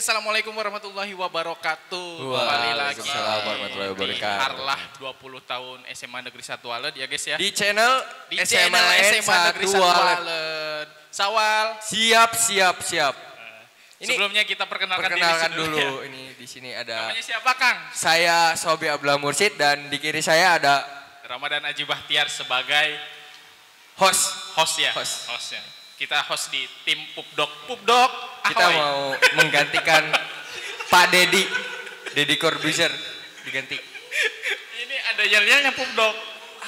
Assalamualaikum warahmatullahi wabarakatuh. Kembali lagi warahmatullahi wabarakatuh. Harlah 20 tahun SMA Negeri 1 Waled ya guys ya. Di channel SMA Negeri 1 Waled. Sawal. Siap. Ini sebelumnya kita perkenalkan dulu. Ya. Ini di sini ada. Namanya siapa Kang? Saya Sobi Abdullah Mursid dan di kiri saya ada Ramadan Aji Bahtiar sebagai host ya. Host ya. Kita host di tim Pupdok. Kita mau menggantikan Pak Dedi Corbuzier diganti. Ini ada yel-yelnya Pupdok.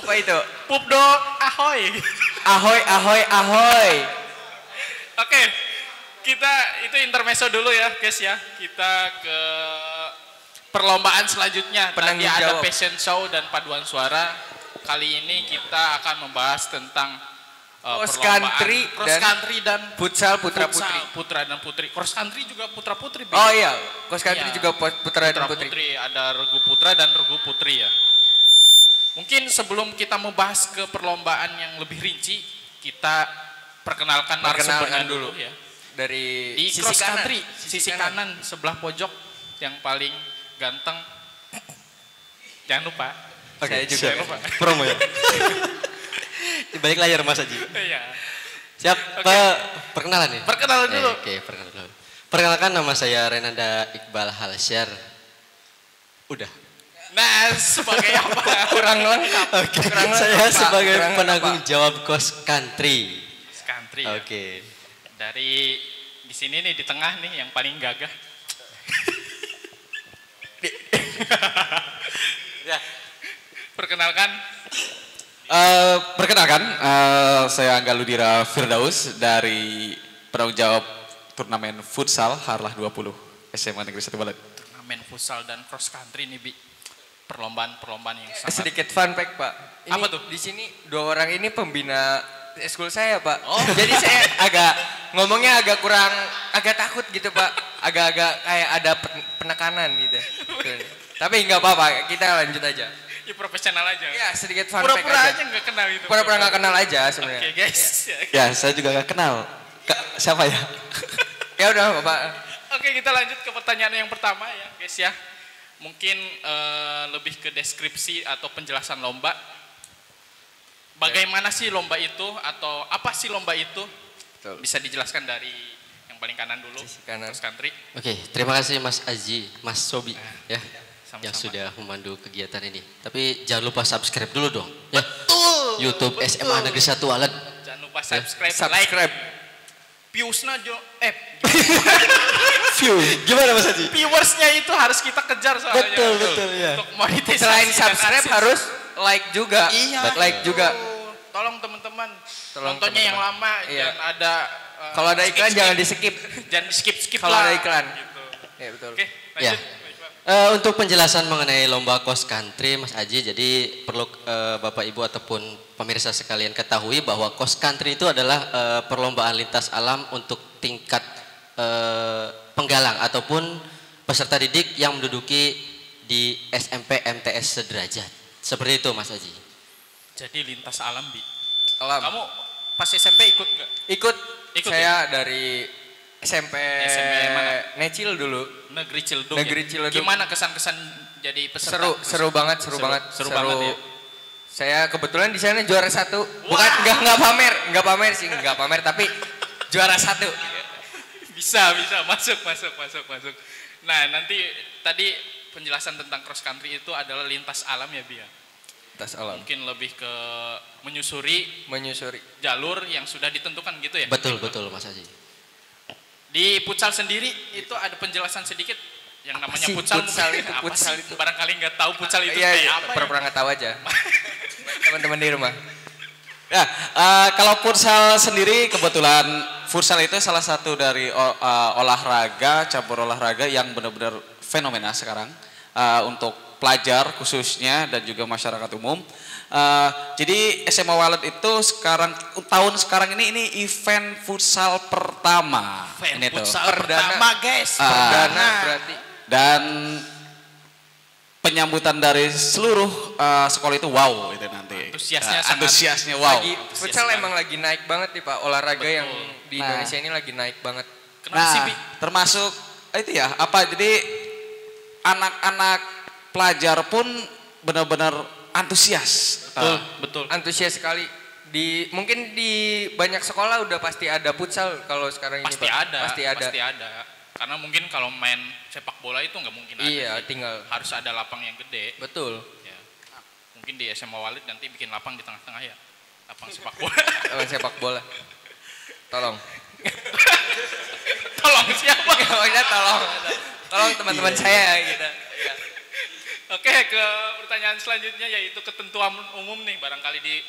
Apa itu? Pupdok, ahoy. Ahoy. Oke, kita itu intermezzo dulu ya guys ya. Kita ke perlombaan selanjutnya. Tadi ada fashion show dan paduan suara. Kali ini kita akan membahas tentang cross country dan futsal putra dan putri. Cross country juga putra putri. Oh iya, cross country juga putra dan putri. Ada regu putra dan regu putri ya. Mungkin sebelum kita membahas ke perlombaan yang lebih rinci, kita perkenalkan narasumbernya dulu ya. Dari di cross country, sisi kanan sebelah pojok yang paling ganteng. Jangan lupa. Saya juga lupa. Promo ya. Di balik layar Mas Haji. Iya. Siap, perkenalan nih? Perkenalan dulu. Oke, perkenalan. Perkenalkan, nama saya Renanda Iqbal Halsyar. Udah. Nah, sebagai apa? Kurang lengkap. Oke, saya sebagai penanggung jawab cross country. Cross country. Oke. Dari di sini nih di tengah nih yang paling gagah. Ya. Perkenalkan, saya Angga Ludira Firdaus dari penanggung jawab turnamen futsal Harlah 20 SMA Negeri 1 Waled. Turnamen futsal dan cross country nih, Bi. Perlombaan yang sangat. Sedikit fun fact, Pak. Ini, apa tuh? Di sini dua orang ini pembina eskul saya, Pak. Oh. Jadi saya ngomongnya agak takut gitu, Pak. Agak-agak kayak ada penekanan gitu. Tapi nggak apa-apa, kita lanjut aja. Ya profesional aja. Ya sedikit fun fact aja. Pura-pura aja nggak kenal itu. Pura-pura nggak kenal aja sebenarnya. Oke guys. Ya saya juga nggak kenal. Siapa ya? Ya udah Bapak. Oke, kita lanjut ke pertanyaan yang pertama ya guys ya. Mungkin lebih ke deskripsi atau penjelasan lomba. Bagaimana sih lomba itu atau apa sih lomba itu? Betul. Bisa dijelaskan dari yang paling kanan dulu. Sisi kanan. Cross country. Oke, terima kasih Mas Aji, Mas Sobi ya. Sama-sama. Yang sudah memandu kegiatan ini. Tapi jangan lupa subscribe dulu dong. Ya. Betul. YouTube betul. SMA Negeri 1 Waled. Jangan lupa subscribe. Subscribe. Viewsnya Gimana Mas Haji? viewersnya itu harus kita kejar soalnya. Betul ya. Untuk monetisasi. Selain subscribe harus like juga. Iya. Like juga. Tolong teman-teman. Tolong Nontonnya yang lama. Iya. Jangan ada. Kalau ada iklan jangan di skip. Jangan di skip Kalau lah. ada iklan. Gitu. Ya betul. Oke, Ya. lanjut. Untuk penjelasan mengenai lomba cross country Mas Aji, jadi perlu Bapak Ibu ataupun pemirsa sekalian ketahui bahwa cross country itu adalah perlombaan lintas alam untuk tingkat penggalang ataupun peserta didik yang menduduki di SMP MTS sederajat. Seperti itu Mas Aji. Jadi lintas alam, Bi. Alam. Kamu pas SMP ikut nggak? Ikut saya ya? dari SMP mana? Necil dulu. Negeri Cildung. Negeri Cildung. Gimana kesan-kesan jadi peserta? Seru banget. Seru banget ya. Saya kebetulan di sana juara 1. Bukan nggak pamer sih, nggak pamer tapi juara 1. Bisa masuk. Nah, nanti tadi penjelasan tentang cross country itu adalah lintas alam ya, Bia. Lintas alam. Mungkin lebih ke menyusuri jalur yang sudah ditentukan gitu ya. Betul Mas Aji. Di futsal sendiri itu ada penjelasan sedikit yang namanya futsal itu barangkali nggak tahu futsal itu kayak apa. Pernah nggak tahu aja. Teman-teman di rumah. Ya, kalau futsal sendiri kebetulan futsal itu salah satu dari olahraga, cabur olahraga yang benar-benar fenomena sekarang untuk pelajar khususnya dan juga masyarakat umum. Jadi SMA Waled itu tahun sekarang ini event futsal pertama. Pertama guys. Perdana berarti. Dan penyambutan dari seluruh sekolah itu wow itu nanti. Antusiasnya wow. Futsal emang lagi naik banget nih Pak, olahraga yang di Indonesia ini lagi naik banget. Kenapa sih, Bi? Termasuk itu ya apa jadi anak-anak pelajar pun benar-benar antusias. Betul, betul. Antusias sekali. Mungkin di banyak sekolah udah pasti ada futsal kalau sekarang Pasti ini Pak. ada, Pasti ada. pasti ada. Karena mungkin kalau main sepak bola itu nggak mungkin ada. Iya, sih. tinggal. Harus ada lapang yang gede. Betul. Ya. Mungkin di SMA Walid nanti bikin lapang di tengah-tengah ya. Lapang sepak bola. Lawan sepak bola. Tolong. Tolong siapa? Maksudnya tolong teman-teman saya gitu. Iya. Oke, ke pertanyaan selanjutnya yaitu ketentuan umum nih. Barangkali di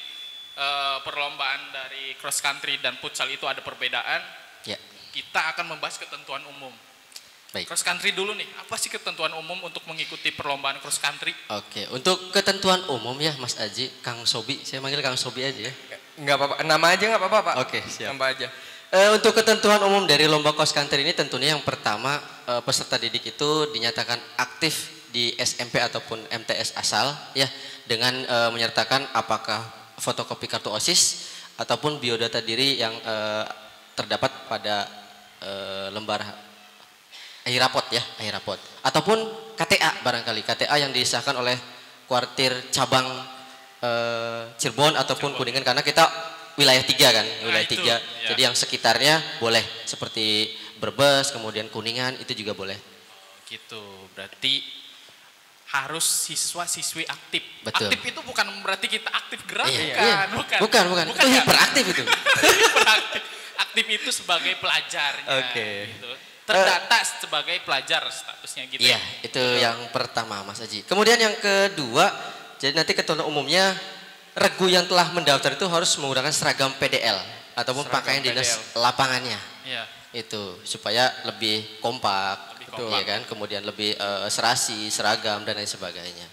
perlombaan dari cross country dan futsal itu ada perbedaan. Ya. Kita akan membahas ketentuan umum. Baik. Cross country dulu nih. Apa sih ketentuan umum untuk mengikuti perlombaan cross country? Oke, untuk ketentuan umum ya Mas Aji, Kang Sobi, saya manggil Kang Sobi aja ya. Enggak apa-apa. Nama aja enggak apa-apa, Pak. Oke, siap. Nama aja. Untuk ketentuan umum dari lomba cross country ini tentunya yang pertama peserta didik itu dinyatakan aktif di SMP ataupun MTS asal ya dengan menyertakan apakah fotokopi kartu OSIS ataupun biodata diri yang terdapat pada lembar akhir rapot ataupun KTA barangkali KTA yang disahkan oleh kuartir cabang Cirebon ataupun Kuningan karena kita wilayah 3 kan, wilayah 3. Ya. Jadi yang sekitarnya boleh seperti Brebes, kemudian Kuningan itu juga boleh. Gitu. Berarti harus siswa-siswi aktif. Betul. Aktif itu bukan berarti kita aktif gerak, Iya. bukan. Bukan. Itu ya? hiperaktif itu. Hiperaktif. Aktif itu sebagai pelajarnya. Oke. Gitu. Terdata sebagai pelajar statusnya gitu. Iya, itu yang pertama Mas Aji. Kemudian yang kedua, jadi nanti ketentuan umumnya regu yang telah mendaftar itu harus menggunakan seragam PDL ataupun Seragam pakaian dinas PDL. lapangannya. Iya. Itu supaya lebih kompak, Lebih betul kompak. ya kan? Kemudian lebih serasi, seragam dan lain sebagainya.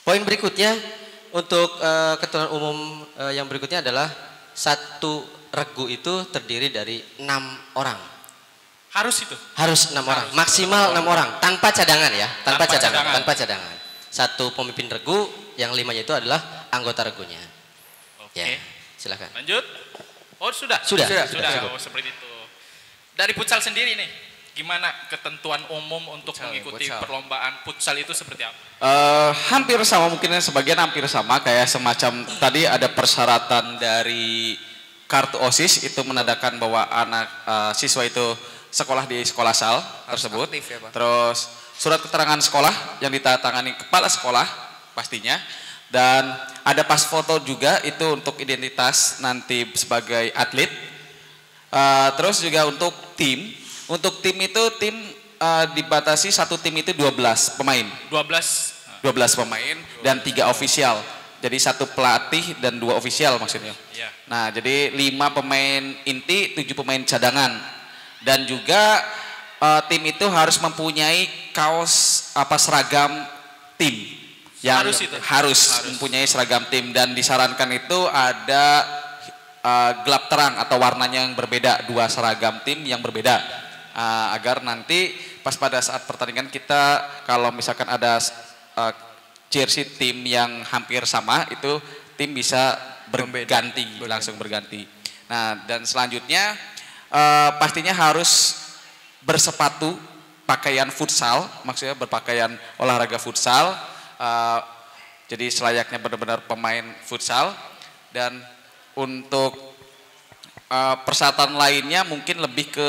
Poin berikutnya untuk ketentuan umum yang berikutnya adalah satu regu itu terdiri dari 6 orang. Harus itu. Harus 6 orang, maksimal 6 orang tanpa cadangan ya, tanpa cadangan. Satu pemimpin regu, yang 5-nya itu adalah anggota regunya. Oke. Ya, silakan. Lanjut. Oh, sudah. Sudah. Oh, seperti itu. Dari futsal sendiri nih, gimana ketentuan umum untuk mengikuti futsal. perlombaan futsal itu seperti apa? Hampir sama mungkin sebagian hampir sama kayak semacam tadi ada persyaratan dari kartu OSIS itu menandakan bahwa anak siswa itu sekolah di sekolah asal tersebut. aktif ya, Pak. Terus surat keterangan sekolah yang ditandatangani kepala sekolah pastinya dan ada pas foto juga itu untuk identitas nanti sebagai atlet. Terus juga untuk tim itu tim dibatasi satu tim itu 12 pemain. 12 pemain dan 3 ofisial. Jadi 1 pelatih dan 2 ofisial maksudnya. Iya. Nah, jadi 5 pemain inti, 7 pemain cadangan. Dan juga tim itu harus mempunyai kaos seragam tim. Yang harus mempunyai seragam tim dan disarankan itu ada gelap terang atau warnanya yang berbeda, 2 seragam tim yang berbeda. Agar nanti pas pada saat pertandingan kita kalau misalkan ada jersey tim yang hampir sama itu tim bisa berganti, langsung berganti. Nah, dan selanjutnya pastinya harus bersepatu pakaian futsal, maksudnya berpakaian olahraga futsal. Jadi selayaknya benar-benar pemain futsal. Dan untuk persyaratan lainnya mungkin lebih ke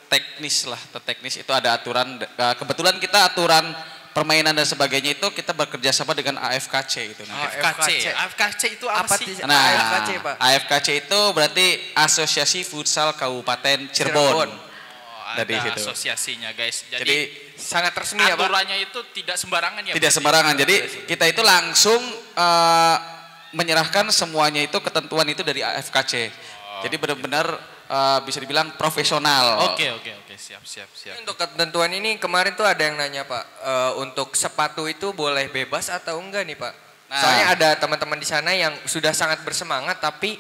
teknis lah, teknis itu ada aturan. Kebetulan kita aturan permainan dan sebagainya itu kita bekerja sama dengan AFKC itu. AFKC itu apa sih? Nah, AFKC, Pak. AFKC itu berarti Asosiasi Futsal Kabupaten Cirebon. Ada Dari situ. asosiasinya guys. Jadi sangat resmi ya, Pak. aturannya itu tidak sembarangan ya. tidak sembarangan. Jadi kita itu langsung menyerahkan semuanya itu ketentuan itu dari AFKC. Jadi benar-benar bisa dibilang profesional. Oke, siap. Untuk ketentuan ini kemarin tuh ada yang nanya, Pak, untuk sepatu itu boleh bebas atau enggak nih, Pak? Nah. Soalnya ada teman-teman di sana yang sudah sangat bersemangat tapi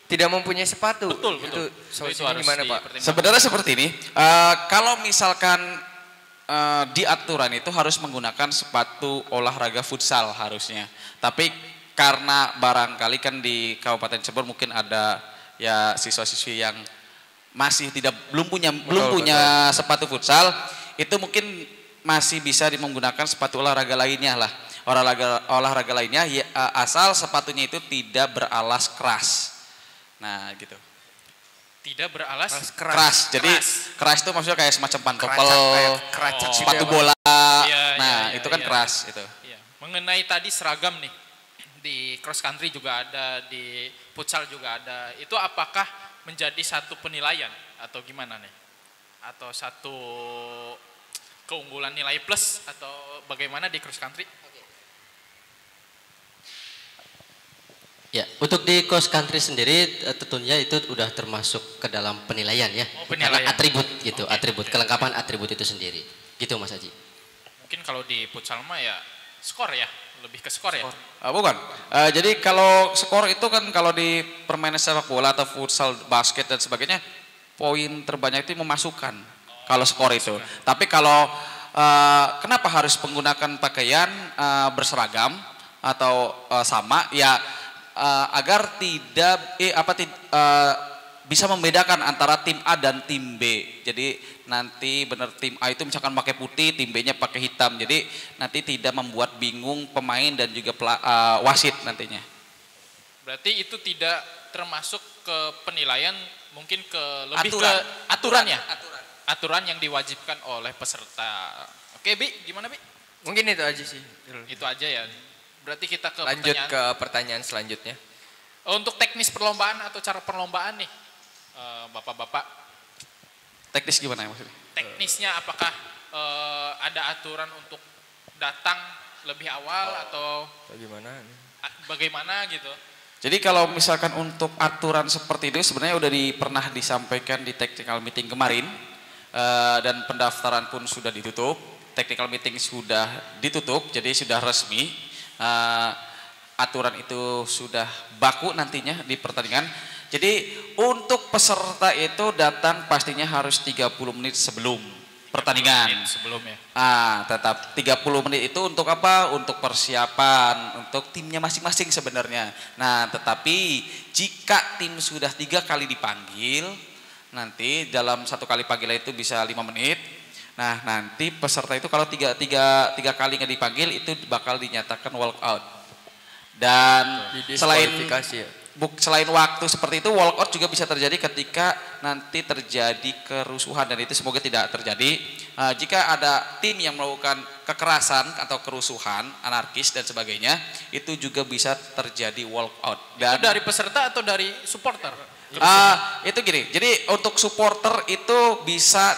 tidak mempunyai sepatu. Betul. Itu Itu solusinya harus gimana, Pak? dipertimbangkan. Sebenarnya seperti ini, kalau misalkan di aturan itu harus menggunakan sepatu olahraga futsal harusnya. Tapi karena barangkali kan di Kabupaten Cirebon mungkin ada ya siswa-siswi yang masih belum punya sepatu futsal, itu mungkin masih bisa menggunakan sepatu olahraga lainnya lah. Olahraga lainnya ya, asal sepatunya itu tidak beralas keras. Nah, gitu. Tidak beralas keras. Jadi keras itu maksudnya kayak semacam pantopel, keracak sepatu bola. Iya, itu kan keras itu. Iya. Mengenai tadi seragam nih. Di cross country juga ada, di futsal juga ada. Itu apakah menjadi satu penilaian atau gimana nih? Atau satu keunggulan nilai plus atau bagaimana di cross country? Ya, untuk di cross country sendiri tentunya itu udah termasuk ke dalam penilaian ya. Penilaian. Karena atribut gitu, atribut kelengkapan atribut itu sendiri. Gitu Mas Haji. Mungkin kalau di futsal mah ya skor ya, lebih ke skor ya. Bukan. Jadi kalau skor itu kan kalau di permainan sepak bola atau futsal, basket dan sebagainya, poin terbanyak itu memasukkan. Kalau skor itu. Tapi kalau kenapa harus menggunakan pakaian berseragam atau sama ya agar tidak bisa membedakan antara tim A dan tim B. Jadi nanti benar tim A itu misalkan pakai putih, tim B-nya pakai hitam. Jadi nanti tidak membuat bingung pemain dan juga wasit nantinya. Berarti itu tidak termasuk ke penilaian, mungkin ke lebih ke aturan ya. Aturan yang diwajibkan oleh peserta. Oke, Bi, gimana Bi? Mungkin itu aja sih. Itu aja ya. Berarti kita ke lanjut ke pertanyaan selanjutnya. Untuk teknis perlombaan atau cara perlombaan nih, Bapak-bapak. Teknis gimana ya maksudnya? Teknisnya apakah ada aturan untuk datang lebih awal atau bagaimana gitu? Jadi kalau misalkan untuk aturan seperti itu sebenarnya udah pernah disampaikan di technical meeting kemarin dan pendaftaran pun sudah ditutup. Technical meeting sudah ditutup, jadi sudah resmi. Aturan itu sudah baku nantinya di pertandingan. Jadi untuk peserta itu datang pastinya harus 30 menit sebelum pertandingan. Sebelumnya. Tetap 30 menit itu untuk apa? Untuk persiapan, untuk timnya masing-masing sebenarnya. Nah, tetapi jika tim sudah 3 kali dipanggil, nanti dalam 1 kali panggilan itu bisa 5 menit. Nah, nanti peserta itu kalau tiga kali nggak dipanggil itu bakal dinyatakan walk out. Dan selain waktu seperti itu, walk out juga bisa terjadi ketika nanti terjadi kerusuhan, dan itu semoga tidak terjadi. Jika ada tim yang melakukan kekerasan atau kerusuhan, anarkis dan sebagainya, itu juga bisa terjadi walk out. Dan itu dari peserta atau dari supporter? Itu gini. Jadi untuk supporter itu bisa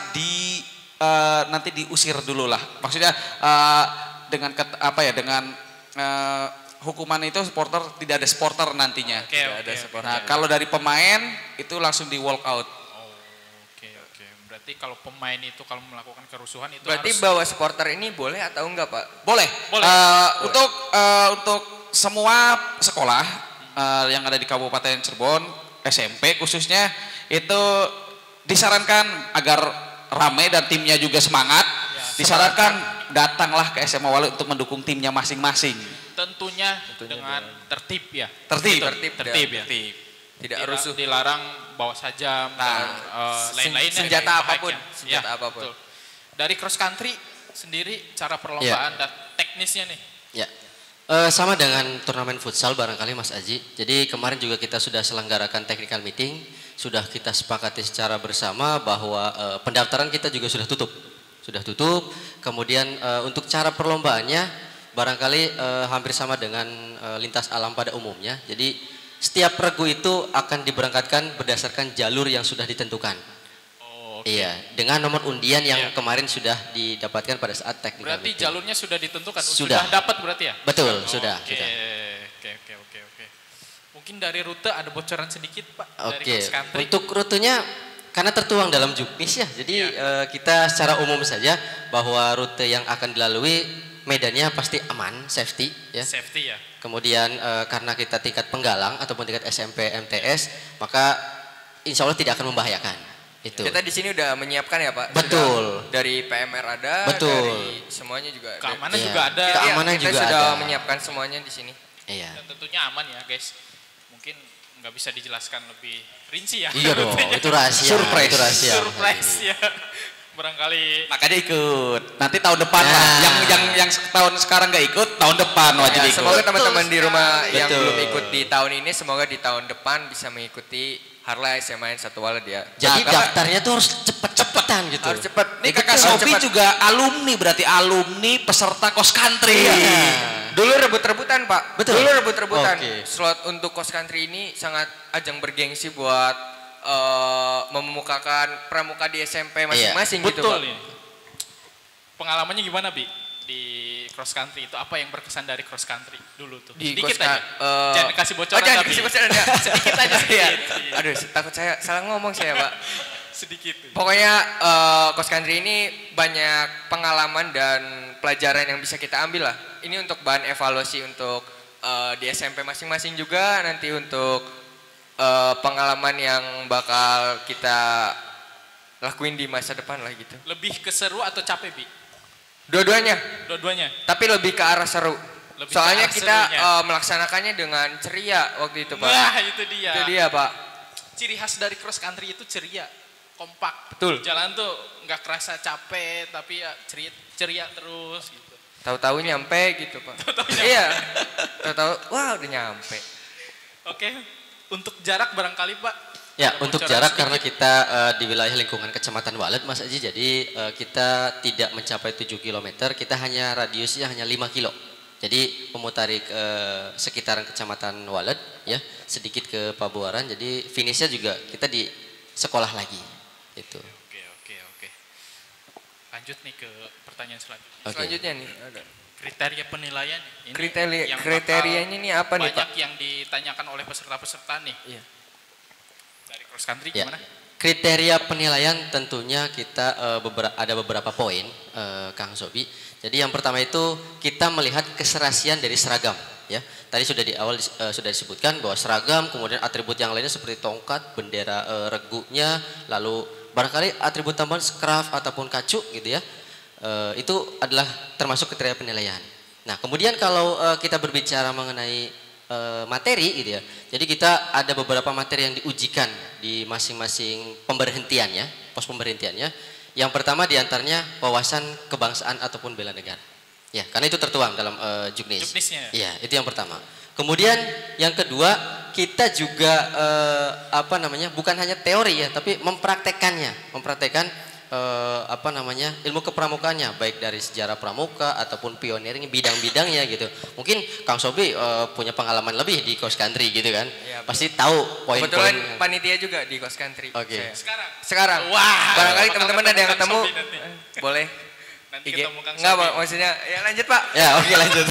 nanti diusir dulu lah. Maksudnya dengan hukuman itu supporter tidak ada supporter nantinya. Nah, kalau dari pemain itu langsung di walk out. Oke. Berarti kalau pemain itu kalau melakukan kerusuhan itu berarti bawa supporter ini boleh atau enggak, Pak? Boleh. Untuk semua sekolah yang ada di Kabupaten Cirebon, SMP khususnya itu disarankan agar ramai dan timnya juga semangat. Disarankan datanglah ke SMA Walu untuk mendukung timnya masing-masing. Tentunya dengan tertib ya. Tertib ya. Tidak rusuh. Dilarang bawa sajam dan lain-lainnya. Senjata apapun. Betul. Dari cross country sendiri cara perlombaan dan teknisnya nih. Ya. Sama dengan turnamen futsal barangkali Mas Aji. Jadi kemarin juga kita sudah selenggarakan technical meeting, sudah kita sepakati secara bersama bahwa pendaftaran kita juga sudah tutup. Kemudian untuk cara perlombaannya barangkali hampir sama dengan lintas alam pada umumnya. Jadi setiap regu itu akan diberangkatkan berdasarkan jalur yang sudah ditentukan. Iya, dengan nomor undian yang kemarin sudah didapatkan pada saat teknikal. Berarti jalurnya sudah ditentukan, sudah dapat berarti ya? Betul, sudah. Oke. Mungkin dari rute ada bocoran sedikit, Pak, dari cross country. Untuk rutenya karena tertuang dalam juknis ya, jadi kita secara umum saja bahwa rute yang akan dilalui medannya pasti aman, safety ya. Safety ya. Kemudian karena kita tingkat penggalang ataupun tingkat SMP MTS, maka insya Allah tidak akan membahayakan. Itu. Kita di sini udah menyiapkan ya Pak. Betul. Sudah dari PMR ada, betul. dari semuanya juga. Keamanan juga ada. Keamanan kita juga sudah ada. menyiapkan semuanya di sini. Iya. Dan tentunya aman ya guys. Mungkin nggak bisa dijelaskan lebih rinci ya. Iya dong, itu rahasia. Surprise. Itu rahasia. Surprise ya. Barangkali makanya ikut. Nanti tahun depan lah. Yang tahun sekarang nggak ikut, tahun depan wajib ikut. Semoga teman-teman di rumah yang belum ikut di tahun ini, semoga di tahun depan bisa mengikuti Harla SMA 1 Walad ya. Jadi daftarnya tuh harus cepet-cepetan gitu. Harus cepet. Nih kakak Sofi juga alumni, berarti alumni peserta cross country. Dulu rebut-rebutan Pak. Betul. Dulu rebut-rebutan. Oke. Slot untuk cross country ini sangat ajang bergengsi buat memukakan pramuka di SMP masing-masing gitu Pak. betul ini. Pengalamannya gimana Bi? Di cross country itu apa yang berkesan dari cross country dulu tuh? Di Sedikit cross aja. Jangan kasih bocoran jangan tapi kasih bocoran ya. sedikit aja sedikit. Aduh, takut saya salah ngomong saya Pak. Sedikit. Pokoknya cross country ini banyak pengalaman dan pelajaran yang bisa kita ambil lah. Ini untuk bahan evaluasi untuk di SMP masing-masing juga, nanti untuk pengalaman yang bakal kita lakuin di masa depan lah gitu. Lebih keseru atau capek Bi? Dua-duanya, Dua-duanya. tapi lebih ke arah seru. Lebih Soalnya ke arah kita serunya. melaksanakannya dengan ceria waktu itu Pak. Wah itu dia. Itu dia Pak. Ciri khas dari cross country itu ceria, kompak. Betul. Jalan tuh nggak kerasa capek tapi ya ceria terus gitu. Tahu-tahu nyampe gitu Pak. Iya. Tahu-tahu wah udah nyampe. Oke. Untuk jarak barangkali Pak. Ya, Ada untuk bocoran jarak sedikit? karena kita di wilayah lingkungan Kecamatan Walad Mas Aji, jadi kita tidak mencapai 7 km, kita hanya radiusnya hanya 5 kilo. Jadi memutari ke sekitaran Kecamatan Walad ya, sedikit ke Pabuaran, jadi finishnya juga kita di sekolah lagi. Itu. Oke. Lanjut nih ke pertanyaan selanjutnya. Oke. Selanjutnya nih ada. Kriteria penilaian ini yang kriterianya nih apa nih Pak? banyak yang ditanyakan oleh peserta-peserta nih. Iya. Dari cross country Ya. gimana? Kriteria penilaian tentunya kita ada beberapa poin, Kang Sobi. Jadi yang pertama itu kita melihat keserasian dari seragam. Ya, tadi sudah di awal sudah disebutkan bahwa seragam, kemudian atribut yang lainnya seperti tongkat, bendera regunya, lalu barangkali atribut tambahan scarf ataupun kacuk gitu ya. Itu adalah termasuk kriteria penilaian. Nah, kemudian kalau kita berbicara mengenai materi gitu ya. Jadi kita ada beberapa materi yang diujikan di masing-masing pemberhentiannya, pos pemberhentiannya. Yang pertama diantaranya wawasan kebangsaan ataupun bela negara. Ya, karena itu tertuang dalam Juknis. Juknisnya. Iya, itu yang pertama. Kemudian yang kedua kita juga bukan hanya teori ya, tapi mempraktekankan ilmu kepramukaannya, baik dari sejarah pramuka ataupun pioneering bidang-bidangnya gitu. Mungkin Kang Sobi punya pengalaman lebih di cross country gitu kan, Ya, pasti tahu poin-poin. Kebetulan panitia juga di cross country. Oke. Sekarang. Wah, Barangkali bakal teman-teman ada yang Kang ketemu. Sobi nanti. Boleh. Nanti IG. ketemu Kang Enggak Sobi. Pak, maksudnya ya lanjut Pak. Ya, oke lanjut.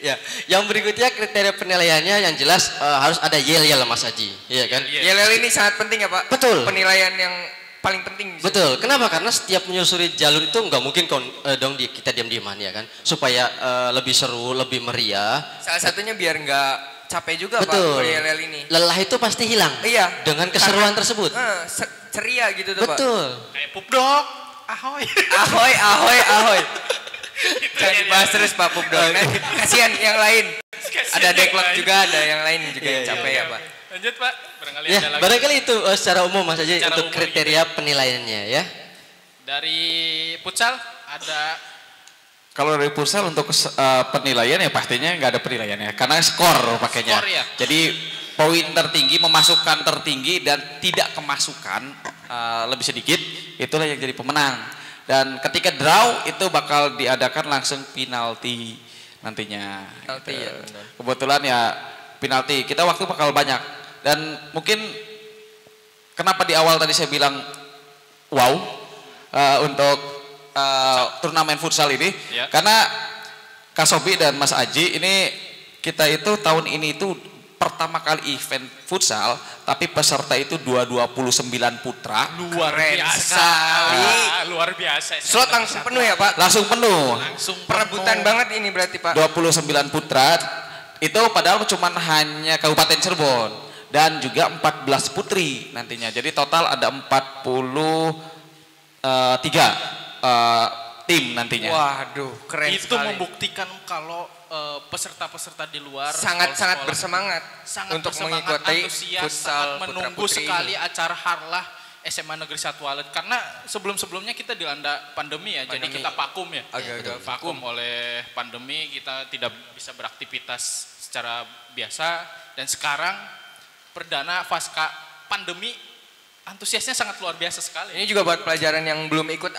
Ya, yang berikutnya kriteria penilaiannya yang jelas harus ada yel-yel Mas Haji, iya kan? YLL ini sangat penting ya Pak. Betul. Penilaian yang paling penting. Betul. Kenapa? Karena setiap menyusuri jalur itu nggak mungkin kita diam-diaman ya kan, supaya lebih seru, lebih meriah. Salah satunya biar nggak capek juga Betul. Pak YLL ini. Lelah itu pasti hilang. Iya. Dengan keseruan Karena, tersebut. Ceria gitu tuh Pak. Betul. Kayak Pupdog. Ahoy. Ahoy. Jangan dibahas terus Pak Pupdog. Kasihan yang lain. Ada deklog juga, ada yang lain juga yang capek ya Pak. Lanjut Pak. Barangkali Ya, ada lagi. barangkali itu secara umum Mas Haji Secara untuk umum kriteria penilaiannya ya. Dari futsal ada Kalau dari Futsal untuk penilaian ya pastinya nggak ada penilaian ya, karena skor pakainya. Skor, ya. Jadi poin tertinggi, memasukkan tertinggi dan tidak kemasukan lebih sedikit, itulah yang jadi pemenang. Dan ketika draw itu bakal diadakan langsung penalti nantinya. Penalti gitu. ya, benar. Kebetulan ya penalti kita waktu bakal banyak dan mungkin kenapa di awal tadi saya bilang wow untuk turnamen futsal ini Ya. karena Kak Sobi dan Mas Aji ini kita itu tahun ini itu pertama kali event futsal tapi peserta itu 229 putra luar Keren biasa. sekali. Luar biasa. Slot langsung penuh ya Pak. langsung penuh Langsung Perebutan penuh. banget ini berarti Pak. 29 putra itu padahal cuma hanya Kabupaten Cirebon dan juga 14 putri nantinya jadi total ada 43 tim nantinya. Waduh, keren Itu sekali. membuktikan kalau peserta-peserta di luar Sangat-sangat sekolah-sekolah bersemangat sangat untuk bersemangat, mengikuti antusias, futsal sangat menunggu putra-putri sekali ini. acara harlah SMA Negeri 1 Walet karena sebelum-sebelumnya kita dilanda pandemi ya, jadi kita vakum ya. Agak-agak vakum oleh pandemi, kita tidak bisa beraktivitas secara biasa dan sekarang perdana pasca pandemi antusiasnya sangat luar biasa sekali. Ini juga buat pelajaran yang belum ikut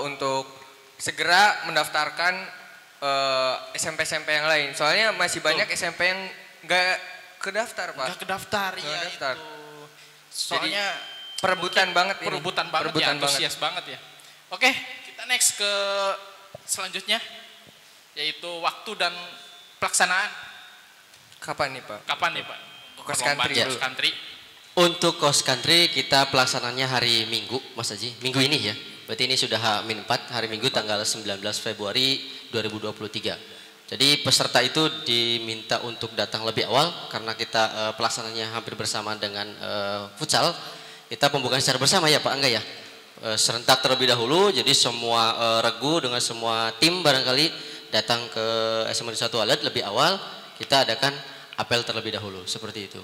untuk segera mendaftarkan SMP-SMP yang lain. Soalnya masih banyak SMP yang nggak kedaftar, Pak. Nggak kedaftar, Nggak iya kedaftar. itu. Soalnya perebutan banget ini. Perebutan banget ya, antusias banget ya. Oke, kita next ke selanjutnya, yaitu waktu dan pelaksanaan. Kapan nih, Pak? Kapan nih, Pak? Cross Perlombaan country cross country. Untuk cross country kita pelaksananya hari Minggu, Mas Haji. Minggu ini ya. Berarti ini sudah H-4, hari Minggu tanggal 19 Februari 2023. Jadi peserta itu diminta untuk datang lebih awal karena kita pelaksananya hampir bersamaan dengan futsal. Kita pembukaan secara bersama ya Pak Angga ya. Serentak terlebih dahulu, jadi semua regu dengan semua tim barangkali datang ke SMA 1 Walet lebih awal. Kita adakan apel terlebih dahulu, seperti itu.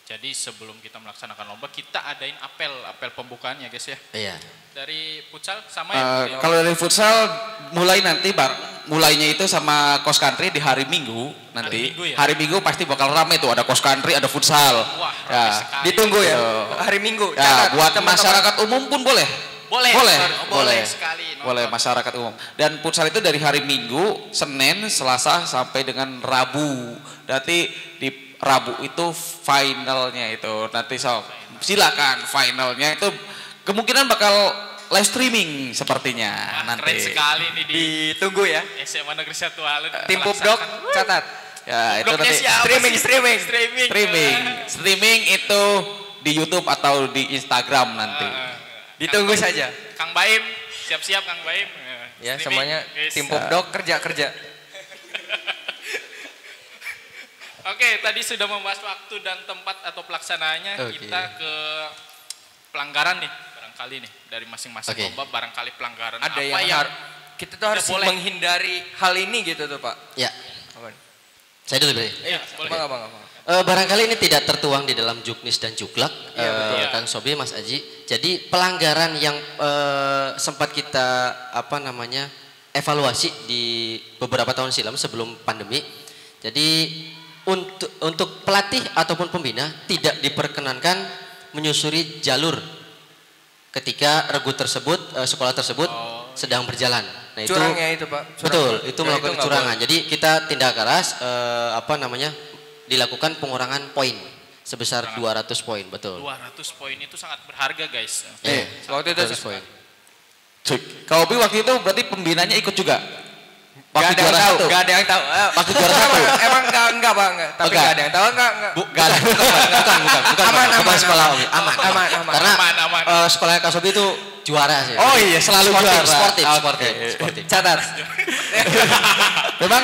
Jadi sebelum kita melaksanakan lomba, kita adain apel pembukaannya guys ya. Iya. Dari futsal sama ya? Kalau dari futsal mulai nanti mulainya itu sama cross country di hari Minggu nanti. Minggu ya? Hari Minggu pasti bakal rame tuh, ada cross country, ada futsal. Wah, ya. rame sekali. Ditunggu ya. Hari Minggu. Ya, Catat, buat teman-teman. masyarakat umum pun boleh. Boleh sekali. Boleh masyarakat umum. Dan futsal itu dari hari Minggu, Senin, Selasa sampai dengan Rabu. Nanti di Rabu itu finalnya itu. Nanti silakan finalnya itu kemungkinan bakal live streaming sepertinya. Wah, nanti. keren sekali nih Ditunggu ya. SMA Negeri 1 Walet. Tim Pupdok catat. Ya, itu Blognya nanti siapa streaming, sih? streaming. streaming itu di YouTube atau di Instagram nanti. Ditunggu saja. Kang Baim, siap-siap Kang Baim. Ya, Streaming, semuanya guys. tim Pupdok kerja. Oke, tadi sudah membahas waktu dan tempat atau pelaksanaannya. Oke. Kita ke pelanggaran nih, barangkali nih dari masing-masing Oke. lomba barangkali pelanggaran Ada apa yang kita tuh harus boleh. menghindari hal ini gitu tuh, Pak. Ya, Apa? saya dulu berarti. Iya, boleh. Apa? Barangkali ini tidak tertuang di dalam Juknis dan Juklak, betul. Kang Sobi, Mas Aji. Jadi pelanggaran yang sempat kita evaluasi di beberapa tahun silam sebelum pandemi. Jadi untuk pelatih ataupun pembina tidak diperkenankan menyusuri jalur ketika regu tersebut, sekolah tersebut sedang berjalan. Nah, Curangnya itu, Pak. betul, itu melakukan nggak kecurangan. Jadi kita tindak keras dilakukan pengurangan poin sebesar 200 poin, betul. 200 poin itu sangat berharga, guys. Waktu itu 200 poin. Cek. Kalau Bi waktu itu berarti pembinanya ikut juga. Gak ada yang tahu. Gak ada yang tahu. Waktu juara satu. Emang enggak, Pak, enggak. Tapi Enggak. gak ada yang tahu enggak. Bukan Aman. sekolah Obi. Aman. Karena Aman. sekolahnya Kak Sobi itu juara sih. Oh iya, selalu juara. Sportif. Catat. Memang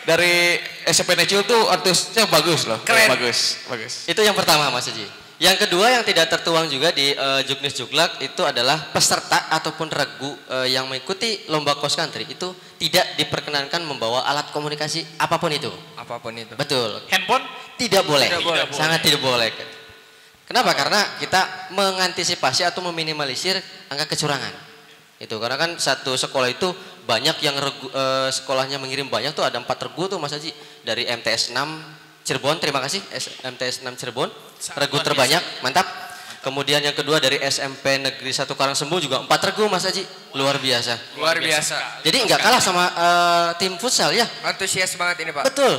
dari SMP Necil tuh artisnya bagus loh. Keren. Bagus. Itu yang pertama Mas Haji. Yang kedua yang tidak tertuang juga di Juknis Juklak itu adalah peserta ataupun regu yang mengikuti lomba cross country itu tidak diperkenankan membawa alat komunikasi apapun itu. Apapun itu. Betul. Handphone Tidak boleh. Tidak boleh. Sangat tidak boleh. Kenapa? Karena kita mengantisipasi atau meminimalisir angka kecurangan. Itu karena kan satu sekolah itu banyak yang sekolahnya mengirim banyak tuh, ada 4 regu tuh Mas Haji dari MTS 6 Cirebon, terima kasih MTS 6 Cirebon, regu terbanyak, mantap. Kemudian yang kedua dari SMP Negeri 1 Karangsembu juga 4 regu Mas Haji, luar biasa. Luar biasa. Jadi nggak kalah sama tim futsal ya. Antusias banget ini, Pak. Betul.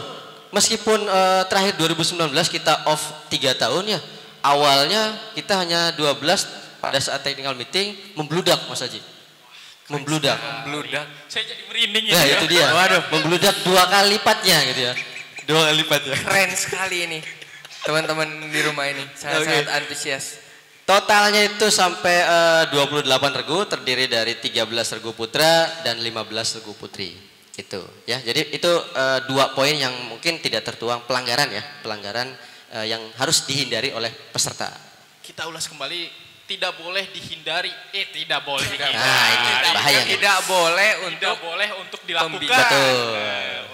Meskipun terakhir 2019 kita off 3 tahun ya. Awalnya kita hanya 12 pada saat technical meeting membludak Mas Haji. Membludak. saya jadi merinding Ya itu dia. Waduh. Membludak 2 kali lipatnya gitu ya. 2 kali lipatnya. Keren sekali ini. Teman-teman di rumah ini sangat antusias. Totalnya itu sampai 28 regu, terdiri dari 13 regu putra dan 15 regu putri. Itu ya. Jadi itu 2 poin yang mungkin tidak tertuang pelanggaran ya, pelanggaran yang harus dihindari oleh peserta. Kita ulas kembali, tidak boleh dihindari. Tidak boleh. Nah, ini bahaya nih. Tidak boleh Tidak boleh untuk dilakukan. Betul.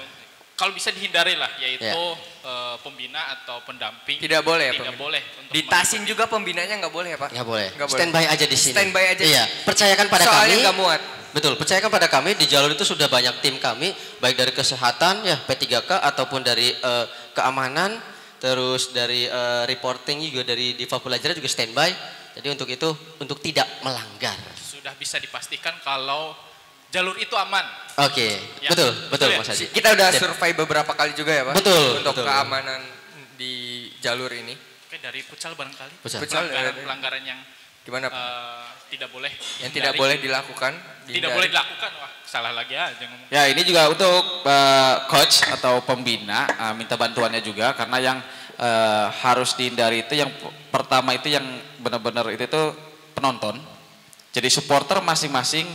Kalau bisa dihindari lah, yaitu Ya. pembina atau pendamping tidak boleh ya, tidak boleh untuk di Tasing juga pembinanya nggak boleh ya Pak? Nggak boleh. Nggak boleh. Standby aja di sini. Standby aja. Iya, percayakan pada Soalnya kami. nggak muat. Betul, percayakan pada kami di jalur itu sudah banyak tim kami, baik dari kesehatan ya P3K ataupun dari keamanan, terus dari reporting juga dari Diva Pelajaran juga standby. Jadi untuk itu untuk tidak melanggar. Sudah bisa dipastikan kalau jalur itu aman. Oke, Ya, betul betul ya? Mas Haji. Kita udah survei beberapa kali juga ya Pak? Betul, Untuk betul. keamanan di jalur ini. Oke, dari Pucal barangkali. Pucal. Pelanggaran yang Gimana Pak? tidak boleh. Yang tidak boleh dilakukan. Tidak boleh dilakukan. Wah, salah lagi aja ngomong. Ya ini juga untuk coach atau pembina minta bantuannya juga karena yang harus dihindari itu yang pertama itu yang benar-benar itu tuh penonton. Jadi supporter masing-masing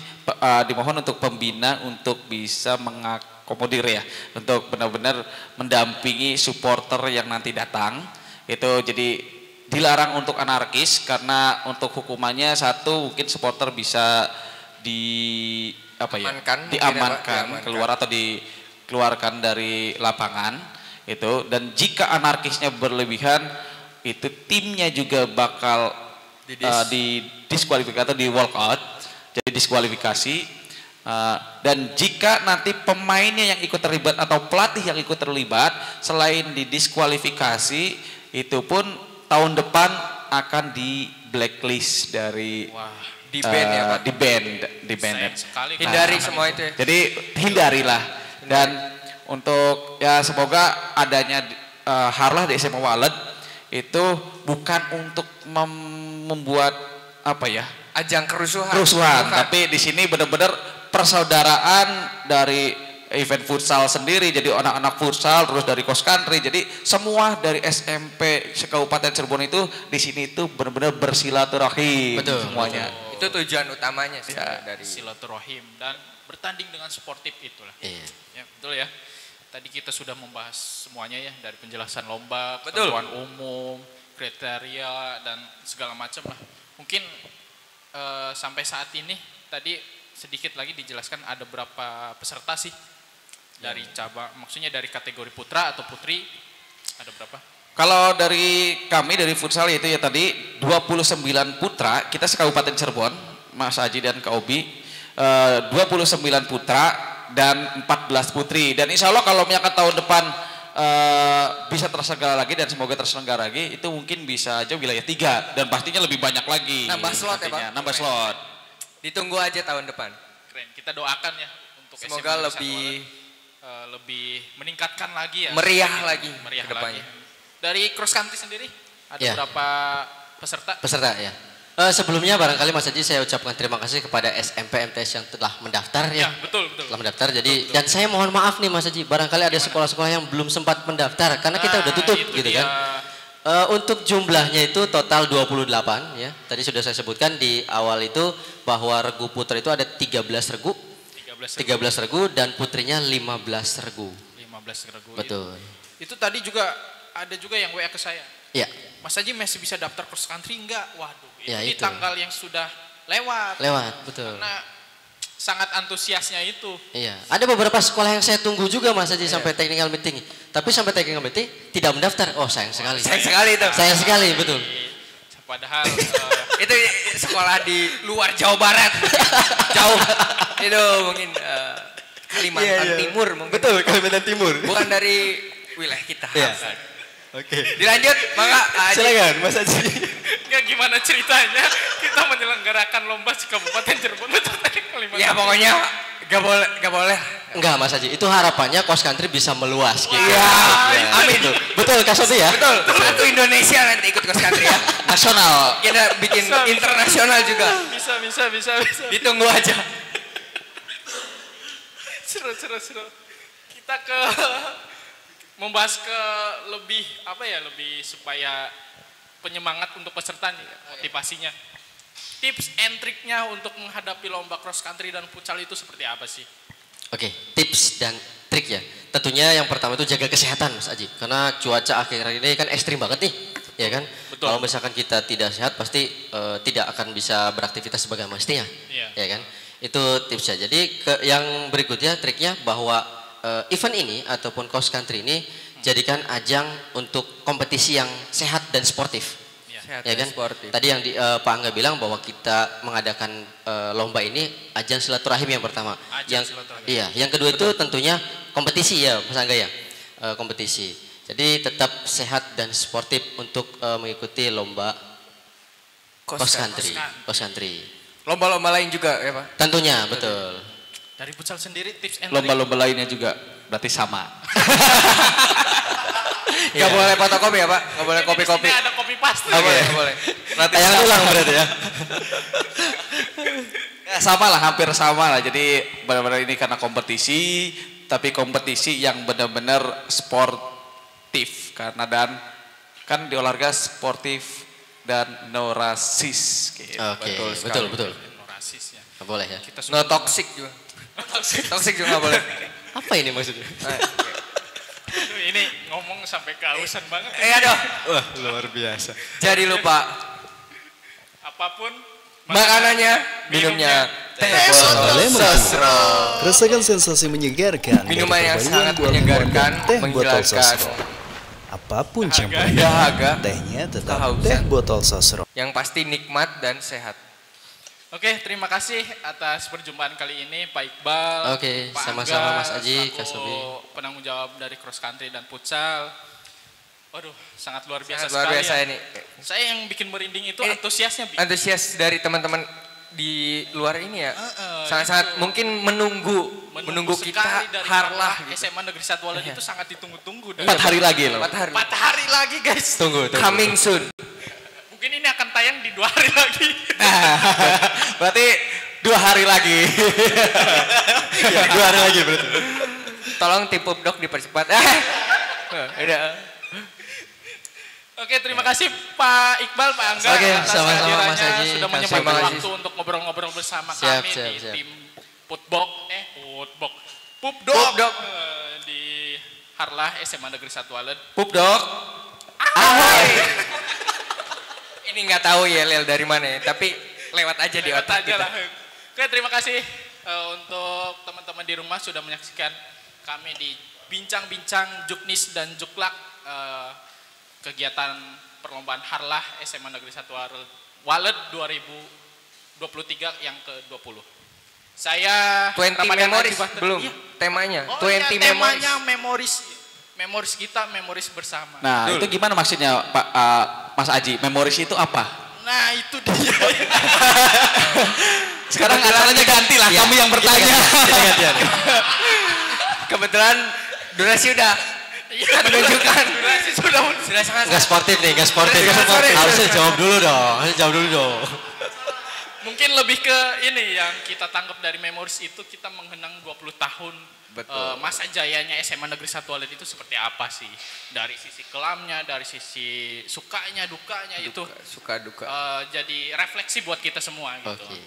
dimohon untuk pembina untuk bisa mengakomodir ya, untuk benar-benar mendampingi supporter yang nanti datang. Itu jadi dilarang untuk anarkis karena untuk hukumannya satu mungkin supporter bisa diamankan keluar atau dikeluarkan dari lapangan itu, dan jika anarkisnya berlebihan itu timnya juga bakal didiskualifikasi atau di walk out, jadi diskualifikasi. Dan jika nanti pemainnya yang ikut terlibat atau pelatih yang ikut terlibat selain didiskualifikasi itu pun tahun depan akan di blacklist dari di ban ya Pak? Di ban. Hindari semua itu ya. Jadi hindarilah. Dan untuk ya semoga adanya Harlah di SMA Walet itu bukan untuk membuat apa ya? Ajang kerusuhan. Tapi di sini benar-benar persaudaraan dari event futsal sendiri, jadi anak-anak futsal terus dari cross country, jadi semua dari SMP Kabupaten Cirebon itu di sini itu benar-benar bersilaturahim. Betul, semuanya. betul. Itu tujuan utamanya sih Ya, dari silaturahim dan bertanding dengan sportif itulah. Iya. Ya, betul ya. Tadi kita sudah membahas semuanya ya, dari penjelasan lomba, Betul. ketentuan umum, kriteria dan segala macam lah. Mungkin sampai saat ini tadi sedikit lagi dijelaskan ada berapa peserta sih dari cabang, maksudnya dari kategori putra atau putri ada berapa? Kalau dari kami dari futsal itu ya tadi 29 putra, kita se-Kabupaten Cirebon, Mas Aji dan Kak Obi, 29 putra dan 14 putri. Dan insya Allah kalau misalkan tahun depan bisa terselenggara lagi dan semoga terselenggara lagi, itu mungkin bisa aja wilayah 3 dan pastinya lebih banyak lagi. Nambah slot ya Pak? Nambah slot. ditunggu aja tahun depan. Keren. Kita doakan ya untuk Semoga SMA lebih meningkatkan lagi ya. meriah lagi Meriah ke depannya. lagi. Dari cross country sendiri ada Ya. berapa peserta? Peserta ya. Sebelumnya barangkali Mas Haji saya ucapkan terima kasih kepada SMP MTS yang telah mendaftar ya. Ya, betul. Telah mendaftar. Jadi dan saya mohon maaf nih Mas Haji, barangkali ada sekolah-sekolah yang belum sempat mendaftar karena kita udah tutup itu gitu dia. kan. Untuk jumlahnya itu total 28 ya. Tadi sudah saya sebutkan di awal itu bahwa regu putra itu ada 13 regu. 13 regu dan putrinya 15 regu. 15 regu. Betul. Itu tadi juga ada juga yang WA ke saya. Ya, Mas Haji masih bisa daftar cross country enggak? Waduh, Ya, ini itu. tanggal yang sudah lewat. betul. Karena sangat antusiasnya itu. Iya, ada beberapa sekolah yang saya tunggu juga Mas Haji sampai technical meeting. Tapi sampai technical meeting tidak mendaftar. Oh, sayang sekali. Sayang sekali itu. Sayang sekali, betul. Padahal Itu sekolah di luar Jawa Barat. Jauh. Itu mungkin Kalimantan Timur mungkin. Betul, Kalimantan Timur. Bukan dari wilayah kita. Iya. Oke. Dilanjut, Mangga. Silakan Mas Haji. enggak gimana ceritanya kita menyelenggarakan lomba di Kabupaten Cirebon betul tadi Kalimantan. Ya pokoknya gak boleh. Enggak Mas Haji, itu harapannya cross country bisa meluas gitu. Iya. Amin. Betul Kak Sofi ya? Betul. Satu Indonesia nanti ikut cross country ya. Nasional. Kita bikin Bisa. internasional juga. Bisa. Ditunggu aja. Seru. Kita ke membahas ke lebih lebih supaya penyemangat untuk peserta nih, motivasinya. Tips and triknya untuk menghadapi lomba cross country dan futsal itu seperti apa sih? Oke, tips dan trik ya. Tentunya yang pertama itu jaga kesehatan Mas Haji. Karena cuaca akhir-akhir ini kan ekstrim banget nih, ya kan? Betul. Kalau misalkan kita tidak sehat pasti tidak akan bisa beraktivitas sebagaimana mestinya, Iya. ya kan? Itu tipsnya. Jadi yang berikutnya triknya bahwa event ini ataupun cross country ini dijadikan ajang untuk kompetisi yang sehat dan sportif. Sehat Ya dan kan? sportif. Tadi yang Pak Angga bilang bahwa kita mengadakan lomba ini ajang silaturahim yang pertama. Ajang Yang silaturahim. iya, yang kedua itu tentunya kompetisi ya, Mas Angga ya. Kompetisi. Jadi tetap sehat dan sportif untuk mengikuti lomba cross country. Lomba-lomba lain juga ya Pak? Tentunya, betul. Dari futsal sendiri tips and Lomba-lomba lainnya juga berarti sama. Gak boleh fotokopi ya Pak? Gak boleh kopi-kopi? Ini ada kopi paste. Gak boleh, gak boleh. Nanti Yang ulang berarti ya. Ya, sama lah, hampir sama lah. Jadi benar-benar ini karena kompetisi, tapi kompetisi yang benar-benar sportif karena kan di olahraga sportif dan no rasis. Gitu. Oke, sekali. betul. No rasis ya. Nggak boleh ya. Kita No toxic juga. Toxic juga gak boleh. Apa ini maksudnya? Aduh, ini ngomong sampai kehausan banget. Aduh. Wah, luar biasa. Jadi lupa. Apapun Makanannya, minumnya. Teh botol sosro. Rasakan sensasi menyegarkan dari Minuman yang perpaduan sangat buah menyegarkan, lemon dan teh botol menjelaskan. sosro. Apapun campuran, Dahaga. tehnya tetap Kehausan. teh botol sosro. Yang pasti nikmat dan sehat. Oke, terima kasih atas perjumpaan kali ini Pak Iqbal. Oke, Pak sama-sama Angga, Mas Aji, selaku Kak Sobi. penanggung jawab dari cross country dan futsal. Waduh, sangat luar biasa Sangat luar sekali. biasa ya. ini. Saya yang bikin merinding itu Ini antusiasnya. Bi. Antusias dari teman-teman di luar ini ya. Sangat-sangat mungkin menunggu kita sekali dari harlah gitu. SMA Negeri 1 Walet itu sangat ditunggu-tunggu. 4 hari lagi loh. 4 hari. 4 hari lagi guys. Tunggu. Coming soon. Mungkin ini akan tayang di 2 hari lagi. Berarti 2 hari lagi. 2 hari lagi berarti. Tolong tim Pupdok dipercepat. Udah. Oke, terima kasih Pak Iqbal, Pak Angga Oke, atas sama-sama, kehadirannya, Mas Haji. sudah Terima menyempatkan kasih. waktu untuk ngobrol-ngobrol bersama Siap, kami siap, di siap. tim Pupdok Pupdok. Di Harlah SMA Negeri 1 Walet. Pupdok. Ahoy. Ini nggak tahu ya Lel dari mana ya, tapi lewat aja di Lewat otak aja kita. lah. Oke, terima kasih untuk teman-teman di rumah sudah menyaksikan kami di bincang-bincang Juknis dan Juklak kegiatan perlombaan Harlah SMA Negeri 1 Walet 2023 yang ke-20. Saya 20 Ramadan memories Haji Bahter. belum Iya. temanya. Oh 20 iya, memories. temanya memories kita, memories bersama. Nah, itu gimana maksudnya Pak Mas Aji? Memoris itu apa? Nah, itu dia. Sekarang acaranya ganti lah, kami yang bertanya. Kebetulan durasi udah menunjukkan sudah sangat Nggak sportif nih, nggak sportif. Nggak sportif. Harusnya jawab dulu dong. Mungkin lebih ke ini yang kita tangkap dari memories itu kita menghenang 20 tahun Betul. masa jayanya SMA Negeri 1 Walet itu seperti apa sih? Dari sisi kelamnya, dari sisi sukanya, dukanya itu suka duka. jadi refleksi buat kita semua gitu. Oke.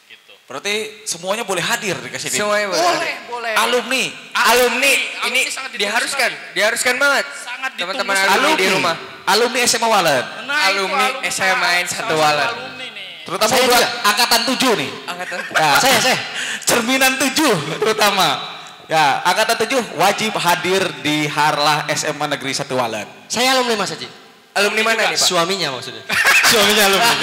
Gitu. Berarti semuanya boleh hadir di sini. Semuanya Boleh. Alumni ini sangat ditunggu diharuskan banget. Sangat ditunggu Teman-teman sekali. alumni di rumah. Alumni SMA Walet. Nah, itu Alumni SMA salah 1 satu Walet. Alumni nih. Terutama Saya buat juga. angkatan 7 nih. Angkatan Ya, Saya. cerminan 7 terutama. Ya, angkatan 7 wajib hadir di Harlah SMA Negeri 1 Walet. Saya alumni Mas Haji. alumni mana nih Pak? Suaminya maksudnya. Suaminya alumni.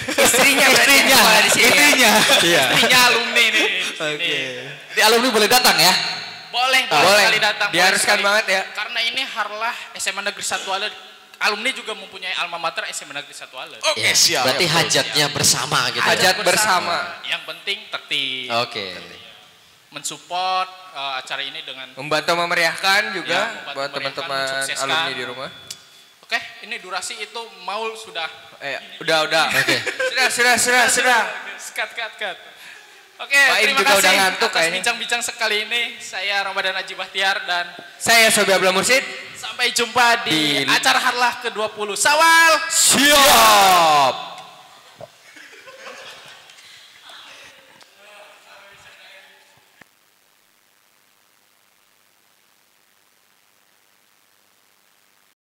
Istrinya berarti yang kepala di sini. Istrinya. Iya. Istrinya alumni nih. Oke. Di alumni boleh datang ya. Boleh Boleh. sekali datang. boleh Diharuskan sekali. banget ya. Karena ini Harlah SMA Negeri 1 Walet. Alumni juga mempunyai alma mater SMA Negeri 1 Walet. Ya, siap. berarti hajatnya bersama gitu. Hajat ya. bersama. Yang penting tertib. Oke. Mensupport acara ini dengan Membantu memeriahkan juga Ya, membantu buat memeriahkan, teman-teman mensukseskan. alumni di rumah. Oke, ini durasi itu Maul sudah. Udah. Oke. Sudah. Cut. Oke, Pak Im terima juga kasih udah ngantuk atas kayaknya. bincang-bincang sekali ini. Saya Ramadan Haji Bahtiar dan Saya Sobi Abdullah Mursid. sampai jumpa di Di- acara Harlah ke-20. Sawal. Siap.